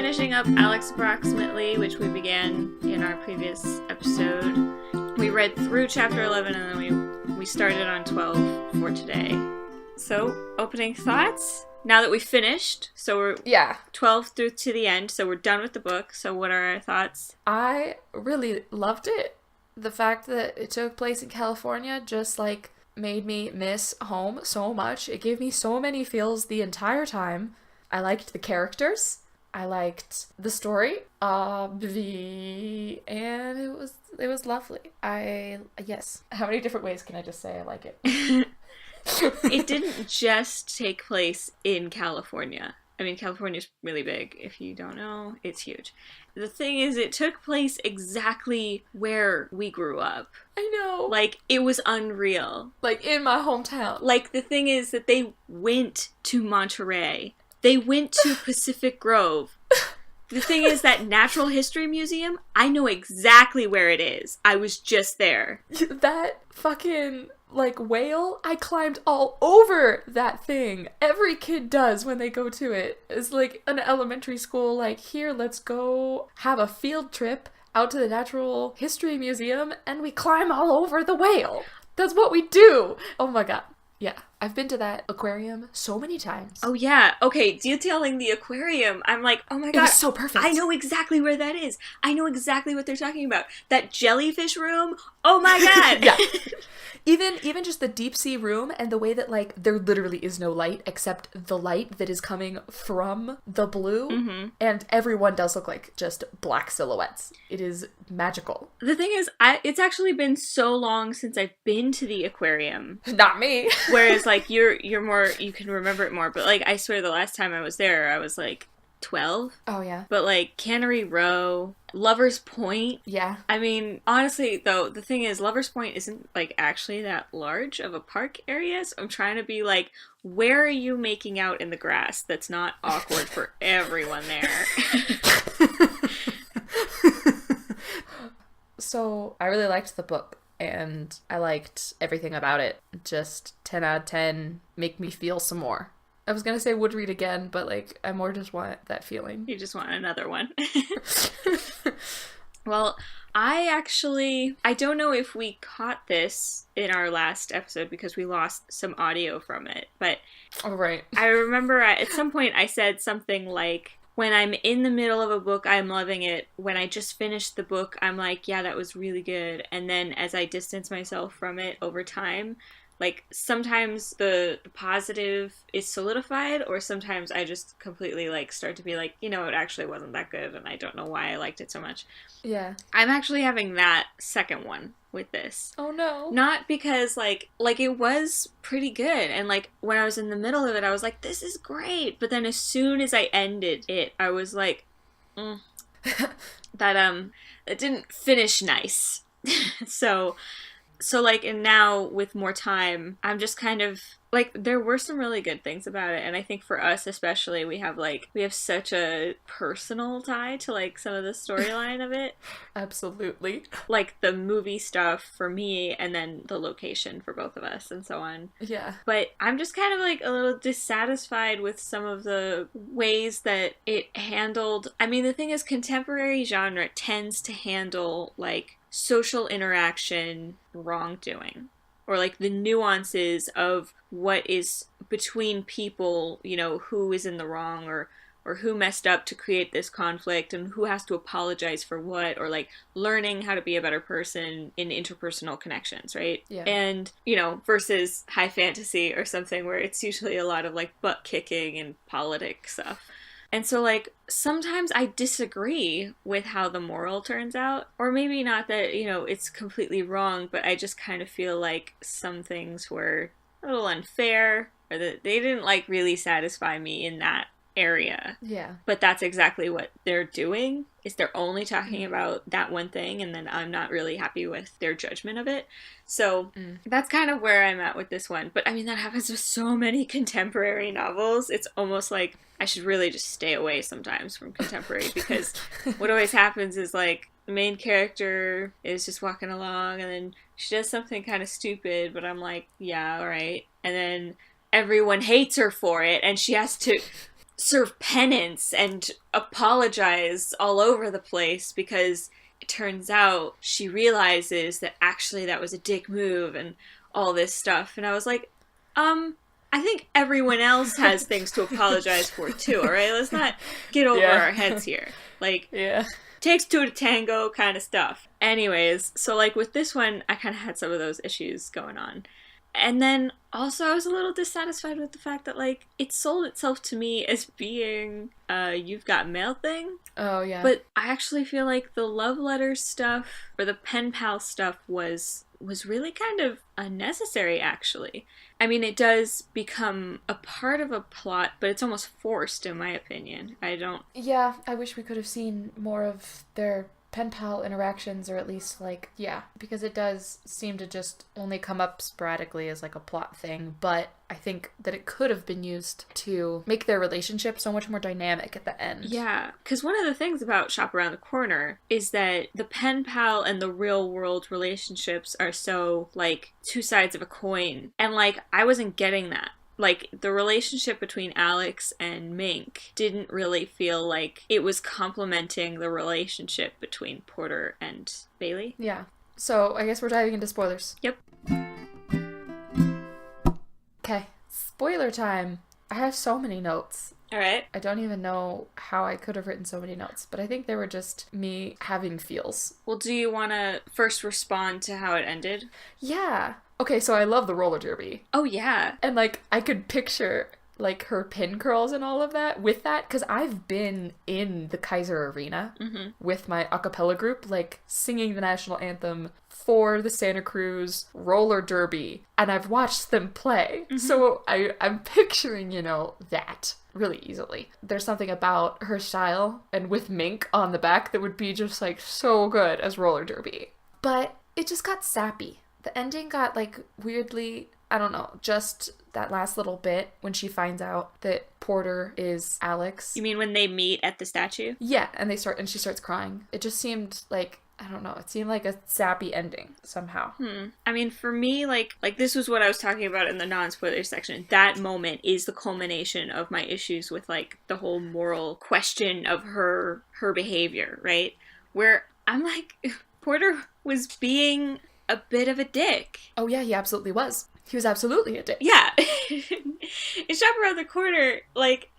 finishing up Alex Approximately, which we began in our previous episode. We read through chapter 11 and then we started on 12 for today. So, opening thoughts? Now that we've finished, so we're 12 through to the end, so we're done with the book. So what are our thoughts? I really loved it. The fact that it took place in California just like made me miss home so much. It gave me so many feels the entire time. I liked the characters. I liked the story. And it was lovely. Yes. How many different ways can I just say I like it? It didn't just take place in California. I mean, California's really big. If you don't know, it's huge. The thing is, it took place exactly where we grew up. I know. Like, it was unreal. Like, in my hometown. Like, the thing is that they went to Monterey. They went to Pacific Grove. The thing is, that Natural History Museum, I know exactly where it is. I was just there. That fucking, like, whale, I climbed all over that thing. Every kid does when they go to it. It's like an elementary school, like, here, let's go have a field trip out to the Natural History Museum, and we climb all over the whale. That's what we do. Oh my god. Yeah, I've been to that aquarium so many times. Oh yeah, okay, detailing the aquarium, I'm like, oh my god. It was so perfect. I know exactly where that is. I know exactly what they're talking about. That jellyfish room, oh my god. Yeah. Even just the deep sea room and the way that, like, there literally is no light except the light that is coming from the blue. Mm-hmm. And everyone does look like just black silhouettes. It is magical. The thing is, it's actually been so long since I've been to the aquarium. Not me. Whereas, like, you're more, you can remember it more. But, like, I swear the last time I was there, I was, like, 12. Oh, yeah. But, like, Cannery Row, Lover's Point. Yeah. I mean, honestly, though, the thing is, Lover's Point isn't, like, actually that large of a park area. So I'm trying to be like, where are you making out in the grass that's not awkward for everyone there? So, I really liked the book. And I liked everything about it. Just 10 out of 10. Make me feel some more. I was going to say would read again, but, like, I more just want that feeling. You just want another one. Well, I don't know if we caught this in our last episode because we lost some audio from it, but oh, right. I remember at some point I said something like, when I'm in the middle of a book, I'm loving it. When I just finished the book, I'm like, yeah, that was really good. And then as I distance myself from it over time, like, sometimes the positive is solidified, or sometimes I just completely, like, start to be like, you know, it actually wasn't that good, and I don't know why I liked it so much. Yeah. I'm actually having that second one with this. Oh, no. Not because, like, it was pretty good, and, like, when I was in the middle of it, I was like, this is great, but then as soon as I ended it, I was like, that didn't finish nice. So, like, and now, with more time, I'm just kind of, like, there were some really good things about it, and I think for us especially, we have such a personal tie to, like, some of the storyline of it. Absolutely. Like, the movie stuff for me, and then the location for both of us, and so on. Yeah. But I'm just kind of, like, a little dissatisfied with some of the ways that it handled, I mean, the thing is, contemporary genre tends to handle, like, social interaction wrongdoing, or like the nuances of what is between people, you know, who is in the wrong, or who messed up to create this conflict, and who has to apologize for what, or like learning how to be a better person in interpersonal connections, right? Yeah. And, you know, versus high fantasy or something where it's usually a lot of like butt kicking and politic stuff. And so, like, sometimes I disagree with how the moral turns out. Or maybe not that, you know, it's completely wrong, but I just kind of feel like some things were a little unfair, or that they didn't, like, really satisfy me in that area. Yeah. But that's exactly what they're doing, is they're only talking about that one thing, and then I'm not really happy with their judgment of it. So that's kind of where I'm at with this one. But, I mean, that happens with so many contemporary novels. It's almost like I should really just stay away sometimes from contemporary, because what always happens is, like, the main character is just walking along, and then she does something kind of stupid, but I'm like, yeah, all right. And then everyone hates her for it, and she has to serve penance and apologize all over the place because it turns out she realizes that actually that was a dick move and all this stuff. And I was like, I think everyone else has things to apologize for too, alright? Let's not get over our heads here. Like, Yeah. takes two to tango kind of stuff. Anyways, so like with this one, I kind of had some of those issues going on. And then also I was a little dissatisfied with the fact that like it sold itself to me as being you've got mail thing. Oh yeah. But I actually feel like the love letter stuff or the pen pal stuff was really kind of unnecessary actually. I mean, it does become a part of a plot, but it's almost forced in my opinion. Yeah, I wish we could have seen more of their pen pal interactions, or at least like, yeah, because it does seem to just only come up sporadically as like a plot thing, but I think that it could have been used to make their relationship so much more dynamic at the end. Yeah, because one of the things about Shop Around the Corner is that the pen pal and the real world relationships are so like two sides of a coin, and like I wasn't getting that. Like, the relationship between Alex and Mink didn't really feel like it was complementing the relationship between Porter and Bailey. Yeah. So, I guess we're diving into spoilers. Yep. Okay. Spoiler time. I have so many notes. Alright. I don't even know how I could have written so many notes, but I think they were just me having feels. Well, do you want to first respond to how it ended? Yeah. Okay, so I love the roller derby. Oh, yeah. And, like, I could picture, like, her pin curls and all of that with that, because I've been in the Kaiser Arena with my a cappella group, like, singing the national anthem for the Santa Cruz roller derby, and I've watched them play. So I'm picturing, you know, that really easily. There's something about her style, and with Mink on the back, that would be just, like, so good as roller derby. But it just got sappy. The ending got, like, weirdly, I don't know, just that last little bit when she finds out that Porter is Alex. You mean when they meet at the statue? Yeah, and she starts crying. It just seemed like, I don't know, it seemed like a sappy ending somehow. I mean, for me, like this was what I was talking about in the non-spoiler section. That moment is the culmination of my issues with, like, the whole moral question of her behavior, right? Where I'm like, Porter was being a bit of a dick. Oh yeah, he absolutely was. He was absolutely a dick. Yeah. In Shop Around the Corner, like,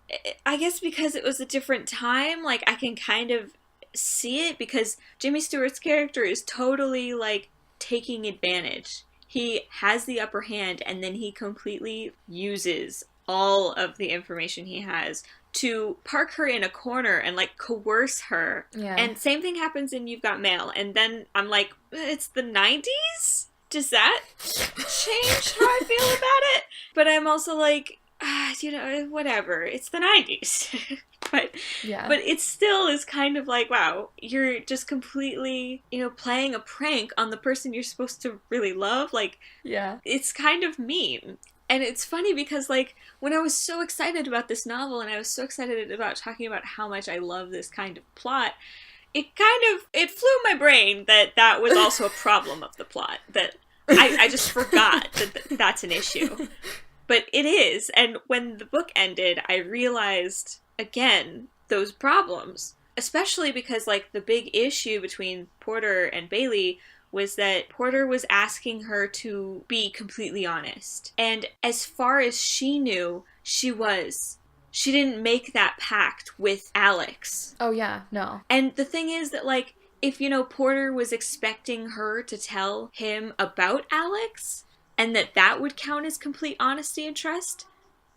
I guess because it was a different time, like, I can kind of see it because Jimmy Stewart's character is totally, like, taking advantage. He has the upper hand and then he completely uses all of the information he has to park her in a corner and, like, coerce her. Yeah. And same thing happens in You've Got Mail. And then I'm like, it's the 90s? Does that change how I feel about it? But I'm also like, you know, whatever. It's the 90s. But it still is kind of like, wow, you're just completely, you know, playing a prank on the person you're supposed to really love. Like, yeah, it's kind of mean. And it's funny because, like, when I was so excited about this novel and I was so excited about talking about how much I love this kind of plot, it flew my brain that was also a problem of the plot. That I just forgot that that's an issue. But it is. And when the book ended, I realized, again, those problems. Especially because, like, the big issue between Porter and Bailey was that Porter was asking her to be completely honest. And as far as she knew, she was. She didn't make that pact with Alex. Oh, yeah, no. And the thing is that, like, if, you know, Porter was expecting her to tell him about Alex, and that would count as complete honesty and trust,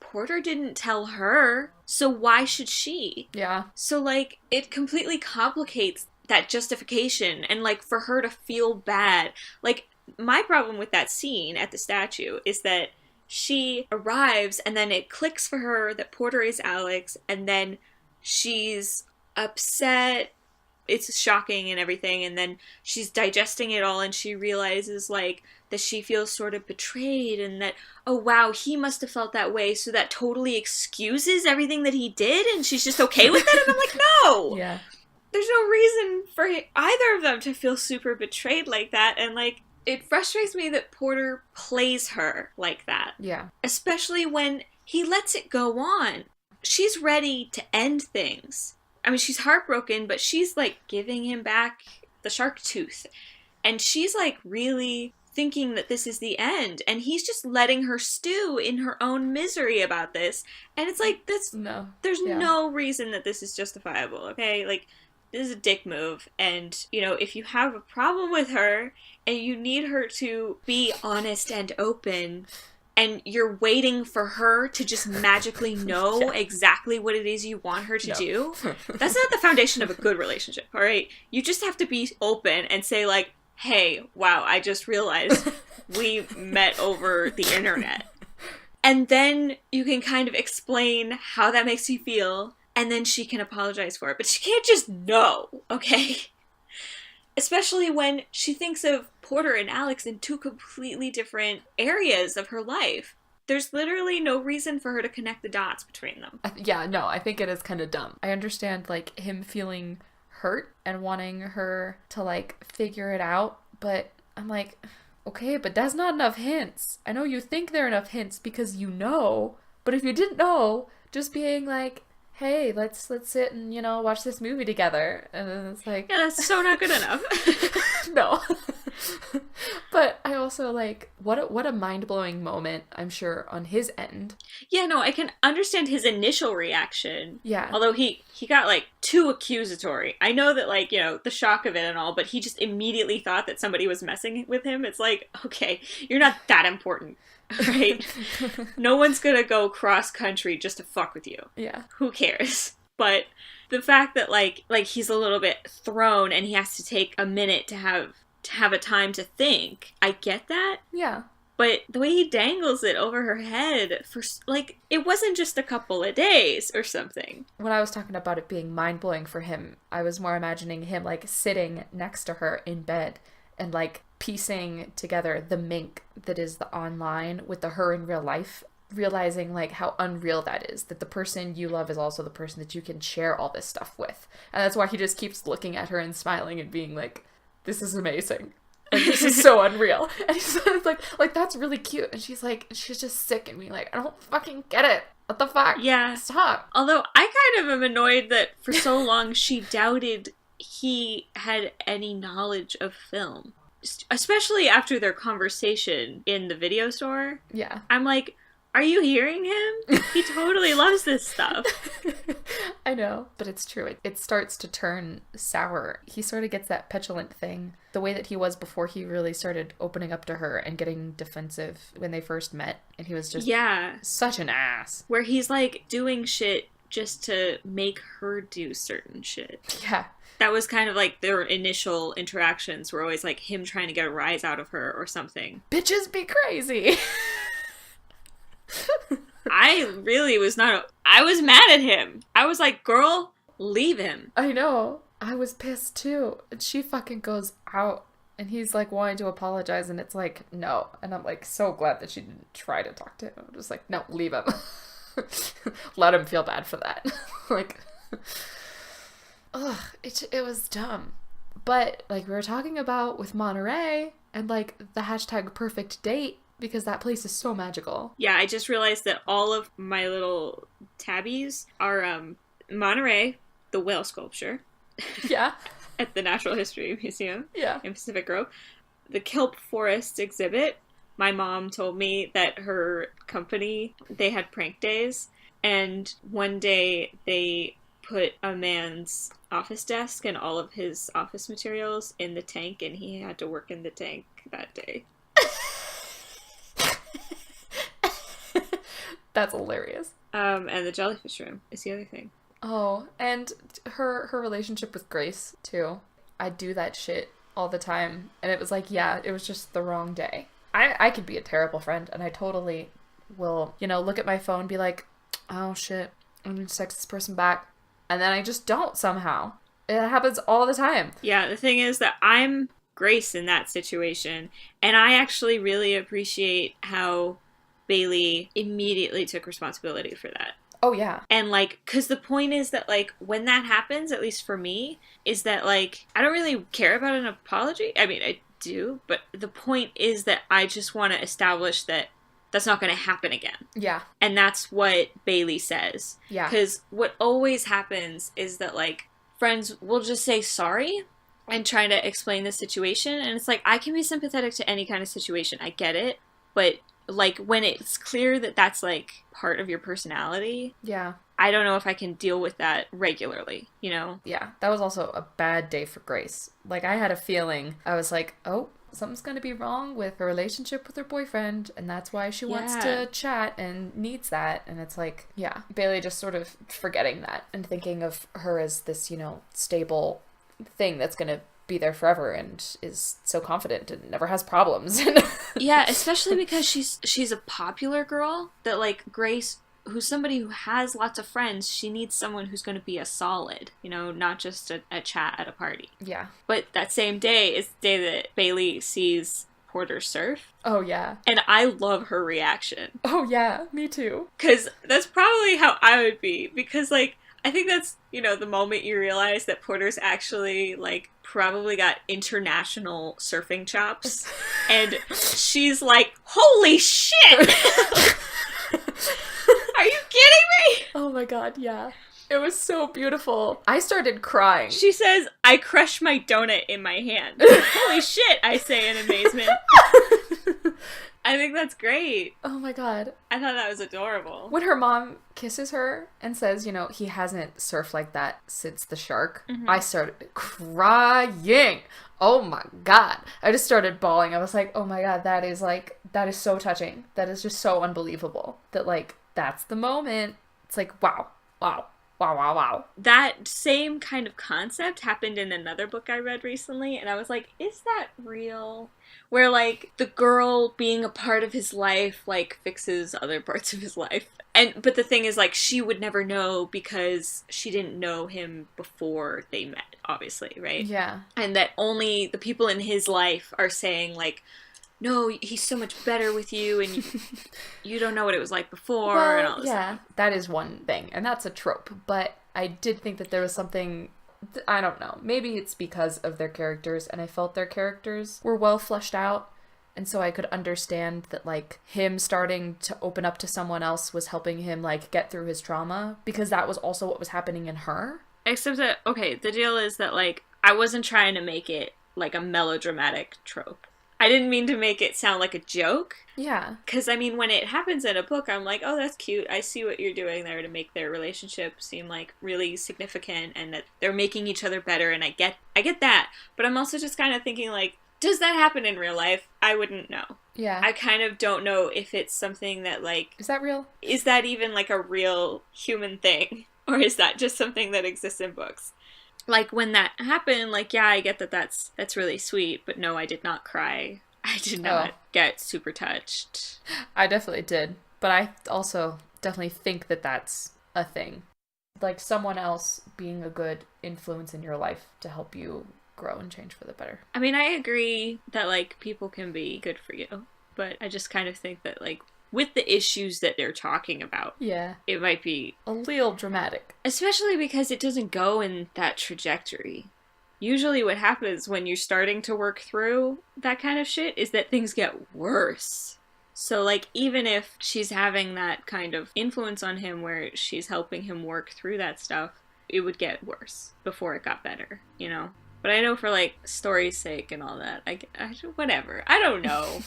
Porter didn't tell her, so why should she? Yeah. So, like, it completely complicates that justification, and, like, for her to feel bad. Like, my problem with that scene at the statue is that she arrives and then it clicks for her that Porter is Alex, and then she's upset. It's shocking and everything, and then she's digesting it all and she realizes, like, that she feels sort of betrayed and that, oh wow, he must have felt that way, so that totally excuses everything that he did and she's just okay with it. And I'm like, no! Yeah. There's no reason for either of them to feel super betrayed like that, and, like, it frustrates me that Porter plays her like that. Yeah. Especially when he lets it go on. she's ready to end things. I mean, she's heartbroken, but she's like giving him back the shark tooth. And she's like really thinking that this is the end. And he's just letting her stew in her own misery about this. And it's like, there's no reason that this is justifiable, okay? Like, this is a dick move. And, you know, if you have a problem with her and you need her to be honest and open, and you're waiting for her to just magically know exactly what it is you want her to do, that's not the foundation of a good relationship, all right? You just have to be open and say, like, hey, wow, I just realized we met over the internet. And then you can kind of explain how that makes you feel, and then she can apologize for it. But she can't just know, okay? Especially when she thinks of Porter and Alex in two completely different areas of her life. There's literally no reason for her to connect the dots between them. I think it is kind of dumb. I understand, like, him feeling hurt and wanting her to, like, figure it out, but I'm like, okay, but that's not enough hints. I know you think they're enough hints because you know, but if you didn't know, just being like, hey, let's sit and, you know, watch this movie together. And then it's like... yeah, that's so not good enough. No. But I also, like, what a mind-blowing moment, I'm sure, on his end. Yeah, no, I can understand his initial reaction. Yeah. Although he got, like, too accusatory. I know that, like, you know, the shock of it and all, but he just immediately thought that somebody was messing with him. It's like, okay, you're not that important. Right? No one's gonna go cross country just to fuck with you. Yeah. Who cares? But the fact that like he's a little bit thrown and he has to take a minute to have a time to think, I get that. Yeah. But the way he dangles it over her head for, like, it wasn't just a couple of days or something. When I was talking about it being mind-blowing for him, I was more imagining him, like, sitting next to her in bed and, like, piecing together the mink that is the online with the her in real life, realizing, like, how unreal that is, that the person you love is also the person that you can share all this stuff with. And that's why he just keeps looking at her and smiling and being like, this is amazing. And this is so unreal. And he's like, that's really cute. And she's just sick and being like, I don't fucking get it. What the fuck? Yeah. Stop. Although I kind of am annoyed that for so long she doubted he had any knowledge of film. Especially after their conversation in the video store. Yeah. I'm like, are you hearing him? He totally loves this stuff. I know, but it's true. It starts to turn sour. He sort of gets that petulant thing. The way that he was before he really started opening up to her and getting defensive when they first met. And he was just such an ass. Where he's like doing shit just to make her do certain shit. Yeah. That was kind of like their initial interactions were always like him trying to get a rise out of her or something. Bitches be crazy. I really was not... I was mad at him. I was like, girl, leave him. I know. I was pissed too. And she fucking goes out. And he's like wanting to apologize. And it's like, no. And I'm like so glad that she didn't try to talk to him. I'm just like, no, leave him. Let him feel bad for that. Like... Ugh, it was dumb. But, like we were talking about with Monterey, and, like, the hashtag perfect date, because that place is so magical. Yeah, I just realized that all of my little tabbies are, Monterey, the whale sculpture. Yeah. At the Natural History Museum. Yeah. In Pacific Grove. The Kelp Forest exhibit. My mom told me that her company, they had prank days, and one day they put a man's office desk and all of his office materials in the tank, and he had to work in the tank that day. That's hilarious. And the jellyfish room is the other thing. Oh, and her relationship with Grace, too. I do that shit all the time. And it was like, yeah, it was just the wrong day. I could be a terrible friend, and I totally will, you know, look at my phone and be like, oh shit, I'm gonna text this person back. And then I just don't somehow. It happens all the time. Yeah, the thing is that I'm Grace in that situation. And I actually really appreciate how Bailey immediately took responsibility for that. Oh, yeah. And, like, because the point is that, like, when that happens, at least for me, is that, like, I don't really care about an apology. I mean, I do. But the point is that I just want to establish that that's not going to happen again. Yeah. And that's what Bailey says. Yeah. Because what always happens is that, like, friends will just say sorry and try to explain the situation. And it's like, I can be sympathetic to any kind of situation. I get it. But, like, when it's clear that that's, like, part of your personality. Yeah. I don't know if I can deal with that regularly, you know? Yeah. That was also a bad day for Grace. Like, I had a feeling, I was like, oh, something's going to be wrong with her relationship with her boyfriend, and that's why she wants to chat and needs that. And it's like, yeah, Bailey just sort of forgetting that and thinking of her as this, you know, stable thing that's going to be there forever and is so confident and never has problems. Yeah, especially because she's a popular girl that, like, Grace, who's somebody who has lots of friends, she needs someone who's going to be a solid, you know, not just a chat at a party. Yeah. But that same day is the day that Bailey sees Porter surf. Oh, yeah. And I love her reaction. Oh, yeah, me too. Because that's probably how I would be. Because, like, I think that's, you know, the moment you realize that Porter's actually, like, probably got international surfing chops. And she's like, holy shit! Are you kidding me? Oh my god, yeah. It was so beautiful. I started crying. She says, I crush my donut in my hand. Holy shit, I say in amazement. I think that's great. Oh my god. I thought that was adorable. When her mom kisses her and says, you know, he hasn't surfed like that since the shark, I started crying. Oh my god. I just started bawling. I was like, oh my god, that is so touching. That is just so unbelievable. That, like, that's the moment. It's like, wow, wow, wow, wow, wow. That same kind of concept happened in another book I read recently, and I was like, is that real? Where, like, the girl being a part of his life, like, fixes other parts of his life. But the thing is, like, she would never know because she didn't know him before they met, obviously, right? Yeah. And that only the people in his life are saying, like, no, he's so much better with you, and you don't know what it was like before, and all this stuff. That is one thing, and that's a trope, but I did think that there was something, I don't know, maybe it's because of their characters, and I felt their characters were well fleshed out, and so I could understand that, like, him starting to open up to someone else was helping him, like, get through his trauma, because that was also what was happening in her. Except that, okay, the deal is that, like, I wasn't trying to make it, like, a melodramatic trope. I didn't mean to make it sound like a joke. Yeah. Because, I mean, when it happens in a book, I'm like, oh, that's cute. I see what you're doing there to make their relationship seem, like, really significant and that they're making each other better, and I get that. But I'm also just kind of thinking, like, does that happen in real life? I wouldn't know. Yeah. I kind of don't know if it's something that, like... Is that real? Is that even, like, a real human thing? Or is that just something that exists in books? Like, when that happened, like, yeah, I get that that's really sweet, but no, I did not cry. I did not get super touched. I definitely did, but I also definitely think that that's a thing. Like, someone else being a good influence in your life to help you grow and change for the better. I mean, I agree that, like, people can be good for you, but I just kind of think that, like, with the issues that they're talking about, yeah, it might be a little dramatic. Especially because it doesn't go in that trajectory. Usually what happens when you're starting to work through that kind of shit is that things get worse. So, like, even if she's having that kind of influence on him where she's helping him work through that stuff, it would get worse before it got better, you know? But I know for, like, story's sake and all that, whatever. I don't know.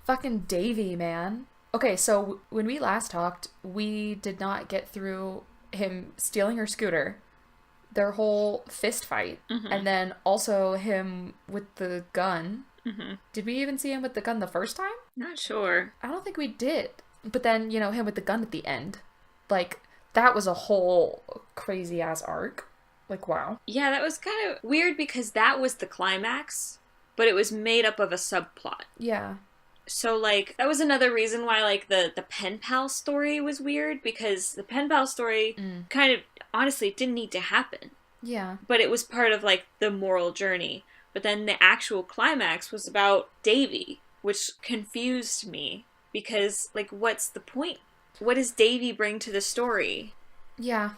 Fucking Davy, man. Okay, so when we last talked, we did not get through him stealing her scooter, their whole fist fight, and then also him with the gun. Did we even see him with the gun the first time? Not sure. I don't think we did. But then, you know, him with the gun at the end. Like, that was a whole crazy-ass arc. Like, wow. Yeah, that was kind of weird because that was the climax, but it was made up of a subplot. Yeah. So, like, that was another reason why, like, the pen pal story was weird, because the pen pal story kind of, honestly, didn't need to happen. Yeah. But it was part of, like, the moral journey. But then the actual climax was about Davy, which confused me, because, like, what's the point? What does Davy bring to the story? Yeah.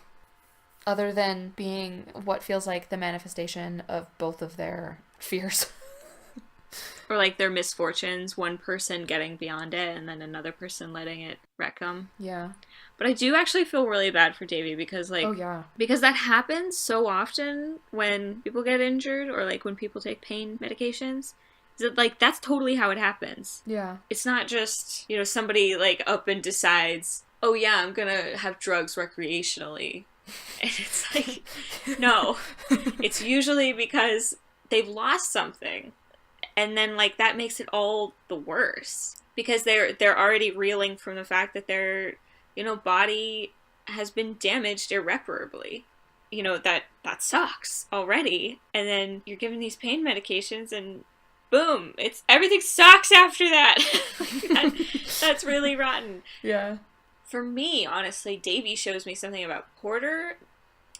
Other than being what feels like the manifestation of both of their fears. Or like their misfortunes, one person getting beyond it and then another person letting it wreck them. Yeah. But I do actually feel really bad for Davy because like, Oh yeah. because that happens so often when people get injured or like when people take pain medications. Is that like that's totally how it happens. Yeah. It's not just, you know, somebody like up and decides, oh yeah, I'm gonna have drugs recreationally. And it's like, no. It's usually because they've lost something. And then, like, that makes it all the worse. Because they're already reeling from the fact that their, you know, body has been damaged irreparably. You know, that sucks already. And then you're given these pain medications and boom, everything sucks after that. That's really rotten. Yeah. For me, honestly, Davy shows me something about Porter.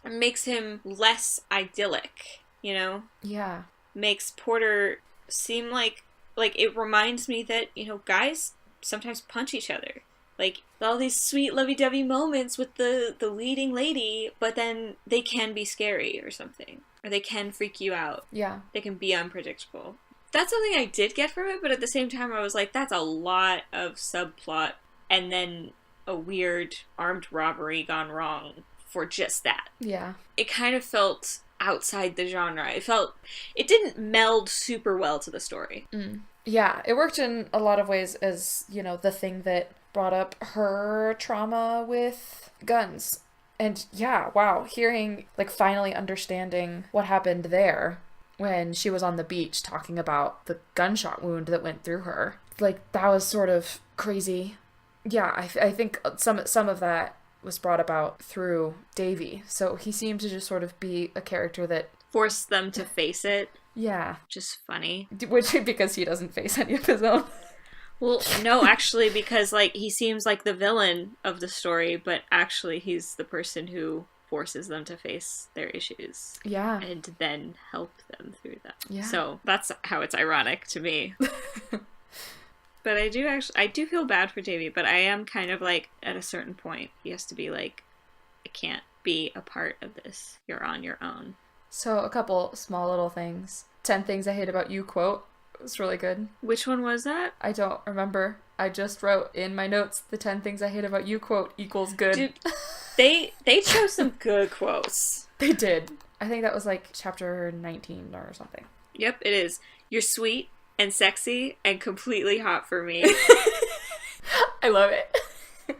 It makes him less idyllic, you know? Yeah. Makes Porter seem like it reminds me that, you know, guys sometimes punch each other. Like, all these sweet lovey-dovey moments with the leading lady, but then they can be scary or something. Or they can freak you out. Yeah. They can be unpredictable. That's something I did get from it, but at the same time I was like, that's a lot of subplot and then a weird armed robbery gone wrong for just that. Yeah. It kind of felt outside the genre. It didn't meld super well to the story. Yeah, it worked in a lot of ways as, you know, the thing that brought up her trauma with guns. And yeah, wow, hearing, like, finally understanding what happened there when she was on the beach talking about the gunshot wound that went through her. Like, that was sort of crazy. Yeah, I think some of that was brought about through Davy. So he seemed to just sort of be a character that forced them to face it. Yeah. Just funny. Which, because he doesn't face any of his own. Well, no, actually, because, like, he seems like the villain of the story, but actually he's the person who forces them to face their issues. Yeah. And then help them through them. Yeah. So that's how it's ironic to me. But I do feel bad for Davy, but I am kind of like, at a certain point, he has to be like, I can't be a part of this. You're on your own. So, a couple small little things. 10 Things I Hate About You quote. It was really good. Which one was that? I don't remember. I just wrote in my notes, the 10 Things I Hate About You quote equals good. Dude, they chose some good quotes. They did. I think that was like chapter 19 or something. Yep, it is. You're sweet and sexy and completely hot for me. I love it.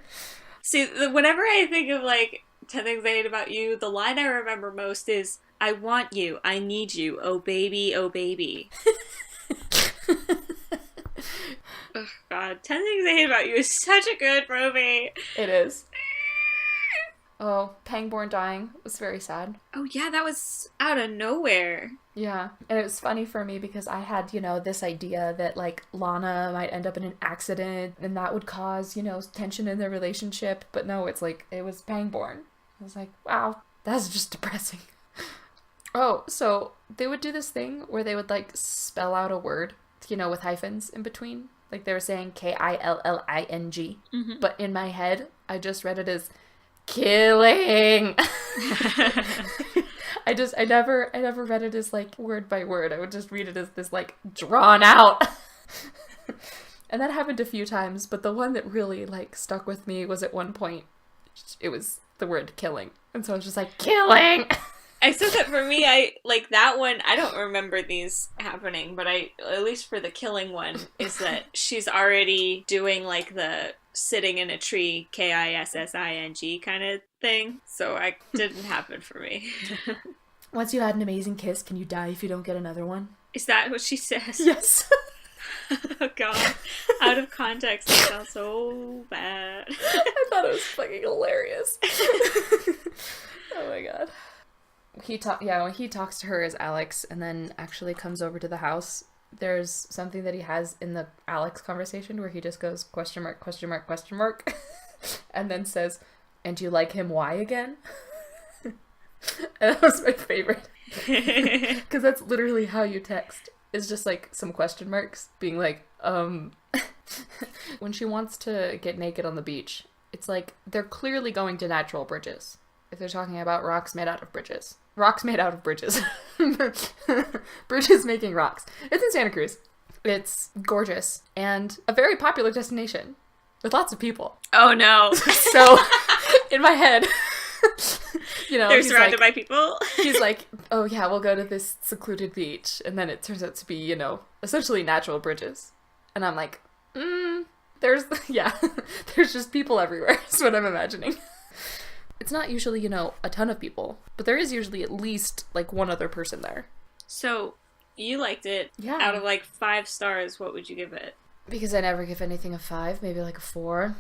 See, whenever I think of, like, 10 Things I Hate About You, the line I remember most is, I want you, I need you, oh baby, oh baby. Oh god, 10 Things I Hate About You is such a good movie. It is. Oh, Pangborn dying was very sad. Oh yeah, that was out of nowhere. Yeah, and it was funny for me because I had, you know, this idea that, like, Lana might end up in an accident and that would cause, you know, tension in their relationship. But no, it's like, it was Pangborn. I was like, wow, that's just depressing. Oh, so they would do this thing where they would, like, spell out a word, you know, with hyphens in between. Like, they were saying Killing. Mm-hmm. But in my head, I just read it as killing. I never read it as, like, word by word. I would just read it as this, like, drawn out. And that happened a few times, but the one that really, like, stuck with me was at one point, it was the word killing. And so I was just like, killing! I said that for me, I, like, that one, I don't remember these happening, but at least for the killing one, is that she's already doing, like, the sitting in a tree, KISSING kind of thing. So it didn't happen for me. Once you had an amazing kiss, can you die if you don't get another one? Is that what she says? Yes. Oh god. Out of context, it sounds so bad. I thought it was fucking hilarious. Oh my god. When he talks to her as Alex and then actually comes over to the house, there's something that he has in the Alex conversation where he just goes question mark, question mark, question mark, and then says, and you like him why again? And that was my favorite. Because that's literally how you text. It's just like some question marks being like, when she wants to get naked on the beach, it's like they're clearly going to natural bridges. If they're talking about rocks made out of bridges. Rocks made out of bridges. Bridges making rocks. It's in Santa Cruz. It's gorgeous and a very popular destination with lots of people. Oh no. So, in my head, they're surrounded by people. He's like, oh yeah, we'll go to this secluded beach. And then it turns out to be, essentially natural bridges. And I'm like, there's just people everywhere, is what I'm imagining. It's not usually, a ton of people, but there is usually at least, one other person there. So, you liked it. Yeah. Out of, 5 stars, what would you give it? Because I never give anything a 5, maybe a 4.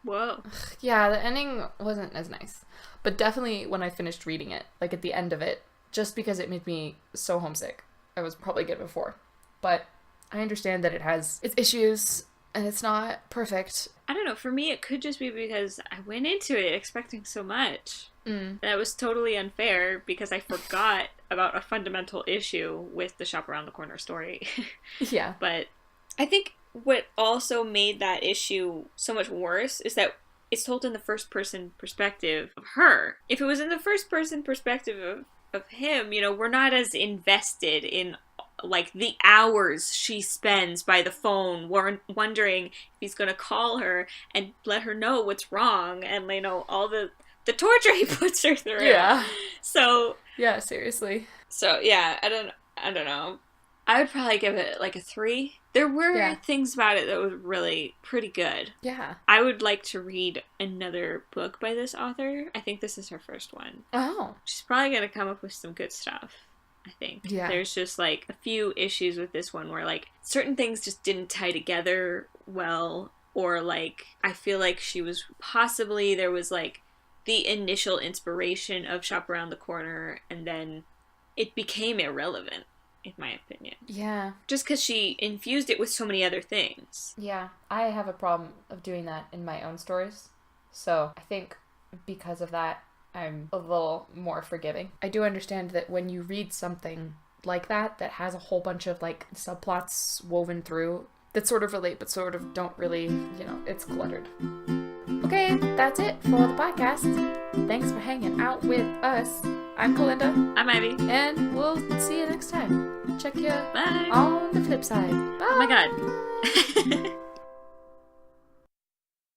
Whoa. Yeah, the ending wasn't as nice. But definitely when I finished reading it, at the end of it, just because it made me so homesick, I was probably give it a 4. But I understand that it has its issues, and it's not perfect. I don't know, for me it could just be because I went into it expecting so much. That was totally unfair because I forgot about a fundamental issue with the Shop Around the Corner story. Yeah. But I think what also made that issue so much worse is that it's told in the first-person perspective of her. If it was in the first-person perspective of him, we're not as invested in the hours she spends by the phone wondering if he's going to call her and let her know what's wrong and, all the torture he puts her through. Yeah. So. Yeah, seriously. So, yeah, I don't know. I would probably give it, a 3. There were things about it that was really pretty good. Yeah. I would like to read another book by this author. I think this is her first one. Oh. She's probably going to come up with some good stuff. I think. Yeah. There's just a few issues with this one where certain things just didn't tie together well, or I feel like she was possibly there was the initial inspiration of Shop Around the Corner and then it became irrelevant, in my opinion. Yeah. Just because she infused it with so many other things. Yeah. I have a problem of doing that in my own stories. So I think because of that, I'm a little more forgiving. I do understand that when you read something like that has a whole bunch of subplots woven through that sort of relate but sort of don't really, it's cluttered. Okay, that's it for the podcast. Thanks for hanging out with us. I'm Kalinda. I'm Ivy. And we'll see you next time. Check you Bye. on the flip side. Bye. Oh my god.